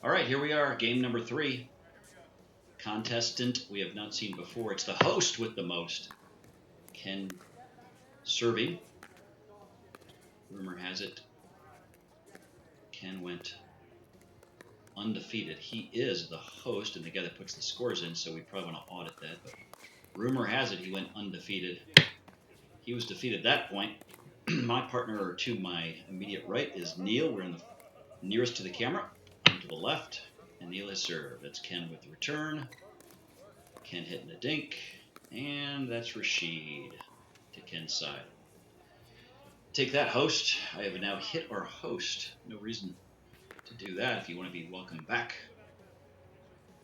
All right, here we are, game number 3. Contestant we have not seen before. It's the host with the most. Ken serving. Rumor has it Ken went undefeated. He is the host and the guy that puts the scores in, so we probably want to audit that. But rumor has it he went undefeated. He was defeated at that point. My partner to my immediate right is Neil. We're in the nearest to the camera. I'm to the left, and Neil has served. That's Ken with the return. Ken hitting the dink, and that's Rashid to Ken's side. Take that, host. I have now hit our host. No reason to do that if you want to be welcome back.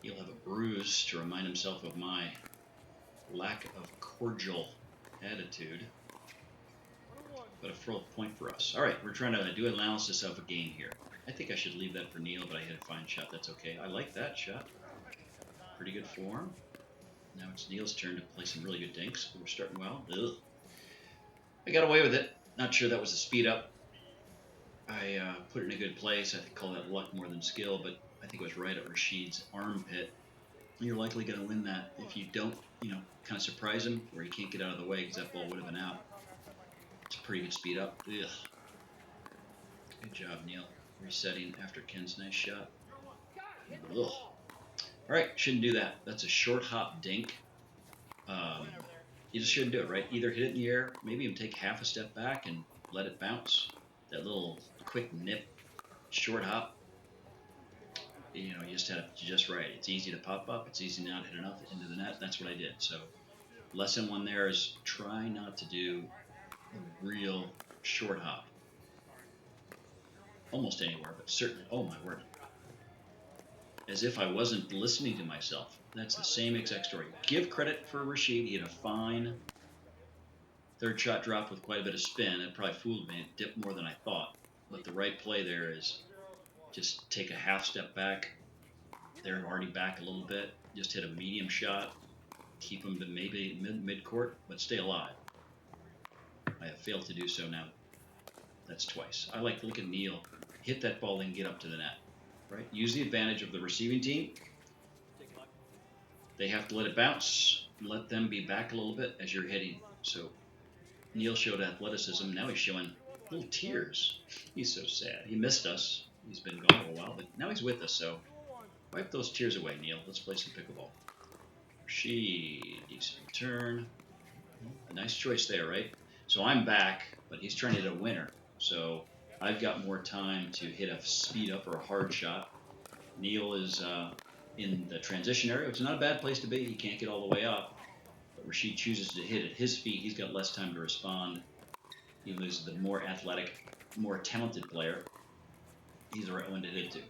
He'll have a bruise to remind himself of my lack of cordial attitude. But a full point for us. All right, we're trying to do analysis of a game here. I think I should leave that for Neil, but I hit a fine shot. That's okay. I like that shot. Pretty good form. Now it's Neil's turn to play some really good dinks. We're starting well. Ugh. I got away with it. Not sure that was a speed up. I put it in a good place. I call that luck more than skill, but I think it was right at Rashid's armpit. You're likely going to win that if you don't, kind of surprise him where he can't get out of the way because that ball would have been out. It's a pretty good speed up. Ugh. Good job, Neil. Resetting after Ken's nice shot. Ugh. All right, shouldn't do that. That's a short hop dink. You just shouldn't do it, right? Either hit it in the air, maybe even take half a step back and let it bounce. That little quick nip, short hop. You just had it just right. It's easy to pop up. It's easy not to hit enough into the net. That's what I did. So lesson 1 there is try not to do a real short hop. Almost anywhere, but certainly, oh my word. As if I wasn't listening to myself. That's the same exact story. Give credit for Rashid. He had a fine third shot drop with quite a bit of spin. It probably fooled me. It dipped more than I thought. But the right play there is just take a half step back. They're already back a little bit. Just hit a medium shot. Keep them to maybe mid-court, but stay alive. I have failed to do so now. That's twice. I like to look at Neil. Hit that ball and get up to the net. Right? Use the advantage of the receiving team. They have to let it bounce. Let them be back a little bit as you're hitting. So Neil showed athleticism. Now he's showing little tears. He's so sad. He missed us. He's been gone for a while, but now he's with us. So wipe those tears away, Neil. Let's play some pickleball. Rashid, decent return. A nice choice there, right? So I'm back, but he's trying to hit a winner. So I've got more time to hit a speed up or a hard shot. Neil is in the transition area, which is not a bad place to be. He can't get all the way up. But Rashid chooses to hit at his feet. He's got less time to respond. He loses the more athletic, more talented player. He's the right one to hit it to.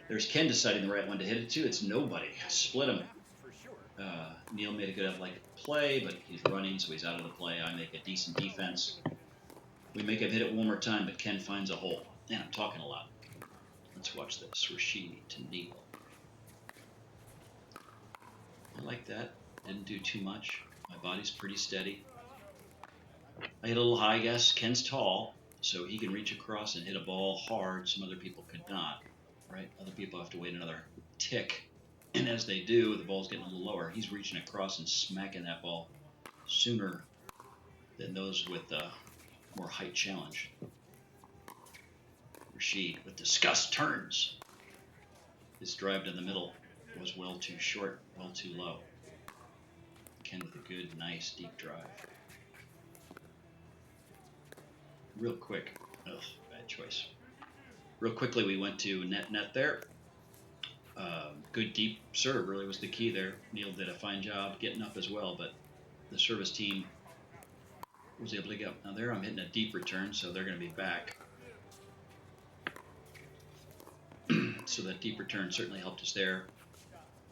There's Ken deciding the right one to hit it to. It's nobody. Split him. Neil made a good athletic play, but he's running, so he's out of the play. I make a decent defense. We make him hit it one more time, but Ken finds a hole. Man, I'm talking a lot. Let's watch this. Rashid to Neil. I like that. Didn't do too much. My body's pretty steady. I hit a little high, I guess. Ken's tall, so he can reach across and hit a ball hard. Some other people could not, right? Other people have to wait another tick. And as they do, the ball's getting a little lower. He's reaching across and smacking that ball sooner than those with more height challenge. Rashid with disgust turns. His drive to the middle was well too short, well too low. Ken with a good, nice, deep drive. Real quick. Ugh, bad choice. Real quickly, we went to net there. Good deep serve really was the key there. Neil did a fine job getting up as well, but the service team was able to get up. Now there I'm hitting a deep return, so they're going to be back. So that deep return certainly helped us there.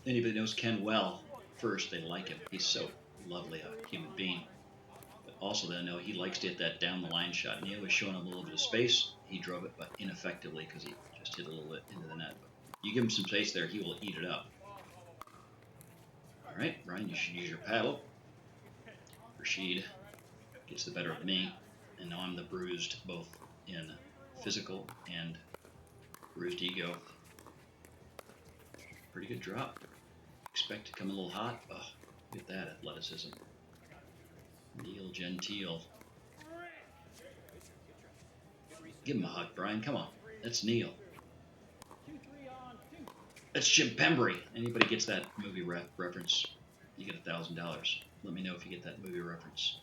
Anybody knows Ken well, first, they like him. He's so lovely a human being. But also they know he likes to hit that down the line shot. Neil was showing him a little bit of space. He drove it, but ineffectively because he just hit a little bit into the net. But you give him some space there, he will eat it up. All right, Brian, you should use your paddle. Rashid gets the better of me, and now I'm the bruised both in physical and Bruised ego. Pretty good drop. Expect to come a little hot. Oh, look at that athleticism. Neil Gentile. Give him a hug, Brian. Come on. That's Neil. That's Jim Pembry. Anybody gets that movie reference, you get $1,000. Let me know if you get that movie reference.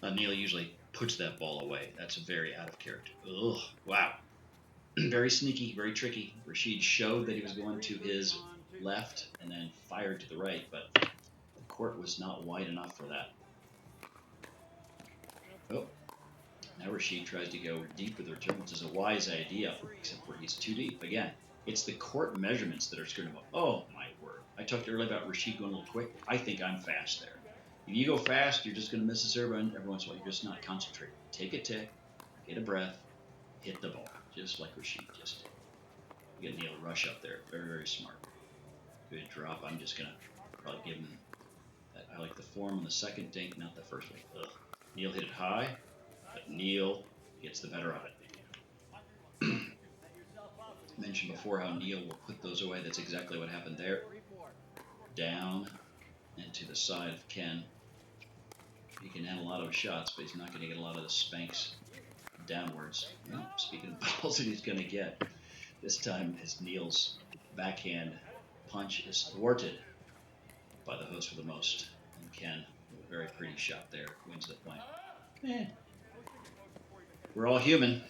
Neil usually puts that ball away. That's very out of character. Ugh, wow. Very sneaky, very tricky. Rashid showed that he was going to his left and then fired to the right, but the court was not wide enough for that. Oh, now Rashid tries to go deep with the return, which is a wise idea, except where he's too deep. Again, it's the court measurements that are screwing him up. Oh, my word. I talked earlier about Rashid going a little quick. I think I'm fast there. If you go fast, you're just going to miss a serve, and every once in a while, you're just not concentrating. Take a tick, get a breath, hit the ball, just like Rashid just did. You get Neil Rush up there. Very, very smart. Good drop. I'm just going to probably give him that. I like the form on the second dink, not the first one. Ugh. Neil hit it high, but Neil gets the better of it. Mentioned before how Neil will put those away. That's exactly what happened there. Down and to the side of Ken. He can add a lot of shots, but he's not going to get a lot of the spanks downwards. Well, speaking of balls that he's going to get, this time his Neil's backhand punch is thwarted by the host for the most. And Ken, with a very pretty shot there, wins the point. We're all human.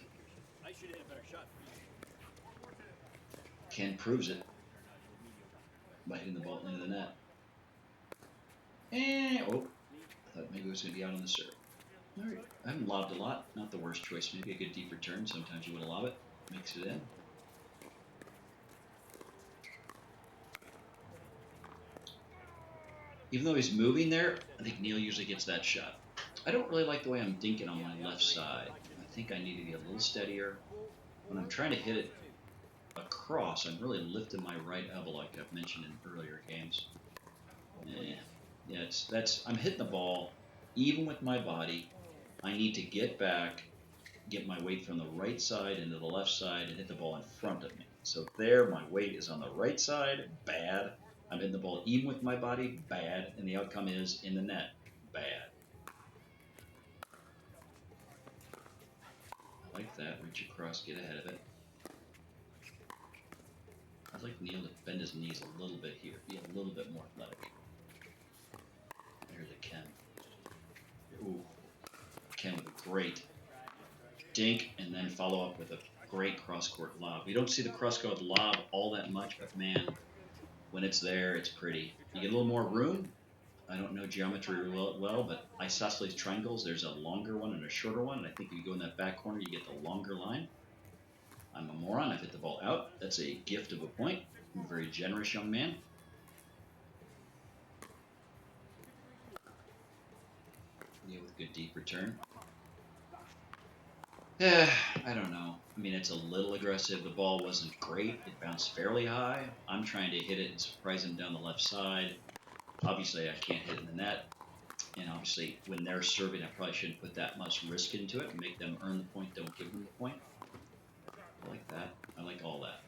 Ken proves it by hitting the ball into the net. Oh, I thought maybe it was going to be out on the serve. All right. I haven't lobbed a lot. Not the worst choice. Maybe a good deep return. Sometimes you want to lob it. Mix it in. Even though he's moving there, I think Neil usually gets that shot. I don't really like the way I'm dinking on my left side. I think I need to be a little steadier. When I'm trying to hit it across, I'm really lifting my right elbow like I've mentioned in earlier games. Yeah, I'm hitting the ball even with my body. I need to get back, get my weight from the right side into the left side, and hit the ball in front of me. So there, my weight is on the right side, bad. I'm hitting the ball even with my body, bad. And the outcome is in the net, bad. I like that. Reach across, get ahead of it. I'd like Neil to bend his knees a little bit here, be a little bit more athletic. There's a Ken. Ooh. Ken with a great dink, and then follow up with a great cross-court lob. You don't see the cross-court lob all that much, but man, when it's there, it's pretty. You get a little more room. I don't know geometry well, but isosceles triangles, there's a longer one and a shorter one, and I think if you go in that back corner, you get the longer line. I'm a moron. I've hit the ball out. That's a gift of a point. I'm a very generous young man. Yeah, with good deep return. I don't know. I mean, it's a little aggressive. The ball wasn't great. It bounced fairly high. I'm trying to hit it and surprise him down the left side. Obviously, I can't hit in the net. And obviously, when they're serving, I probably shouldn't put that much risk into it and make them earn the point, don't give them the point. I like that. I like all that.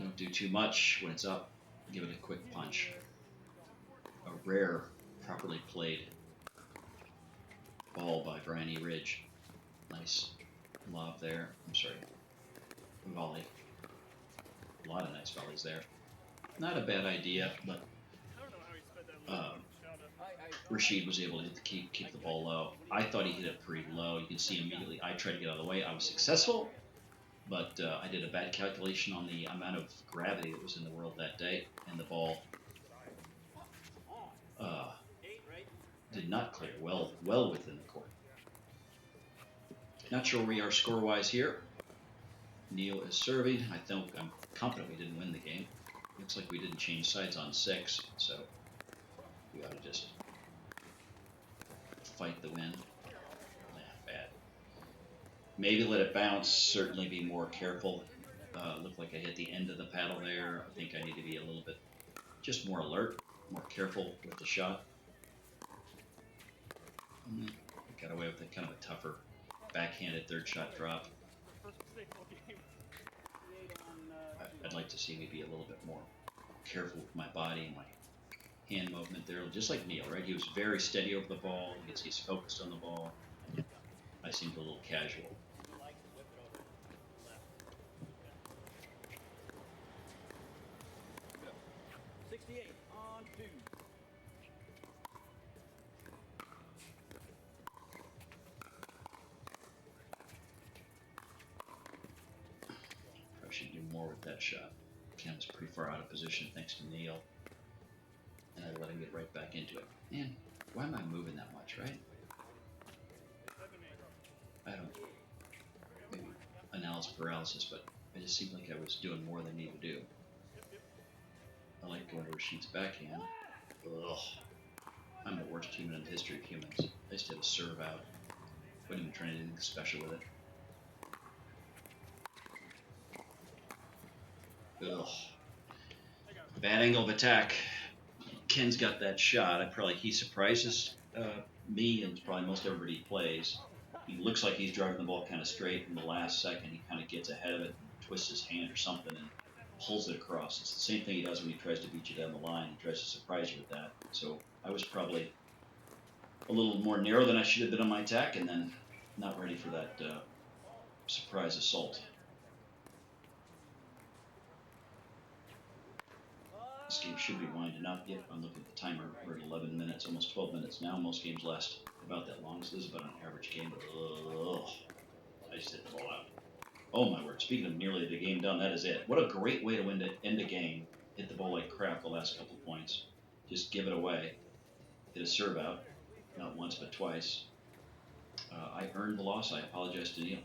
Don't do too much when it's up. Give it a quick punch. A rare, properly played ball by Brian E. Ridge. Nice lob there. I'm sorry. Volley. A lot of nice volleys there. Not a bad idea, but Rashid was able to keep the ball low. I thought he hit it pretty low. You can see immediately I tried to get out of the way. I was successful, but I did a bad calculation on the amount of gravity that was in the world that day, and the ball did not clear well within the court. Not sure where we are score-wise here. Neil is serving. I'm confident we didn't win the game. Looks like we didn't change sides on 6, so we ought to just fight the win. Bad. Maybe let it bounce. Certainly be more careful. Looked like I hit the end of the paddle there. I think I need to be a little bit just more alert, more careful with the shot. Got away with kind of a tougher backhanded third shot drop. I'd like to see me be a little bit more careful with my body and my hand movement there, just like Neil, right? He was very steady over the ball. He's focused on the ball. I seemed a little casual. Probably should do more with that shot. Ken was pretty far out of position thanks to Neil. And I let him get right back into it. Man, why am I moving that much, right? I don't, maybe analysis paralysis, but it just seemed like I was doing more than I needed to do. I like going to Rashid's backhand. Ugh. I'm the worst human in the history of humans. I just had a serve out. Wasn't even trying to do anything special with it. Ugh. Bad angle of attack. Ken's got that shot. He surprises me and probably most everybody he plays. He looks like he's driving the ball kind of straight. In the last second, he kind of gets ahead of it, and twists his hand or something, and pulls it across. It's the same thing he does when he tries to beat you down the line. He tries to surprise you with that. So I was probably a little more narrow than I should have been on my attack, and then not ready for that surprise assault. This game should be winding up. Yep, I'm looking at the timer. We're at 11 minutes, almost 12 minutes now. Most games last about that long, so this is about an average game. But I just hit the ball out. Oh my word! Speaking of nearly the game done, that is it. What a great way to end a game. Hit the ball like crap the last couple of points. Just give it away. Hit a serve out, not once but twice. I earned the loss. I apologize to Neil.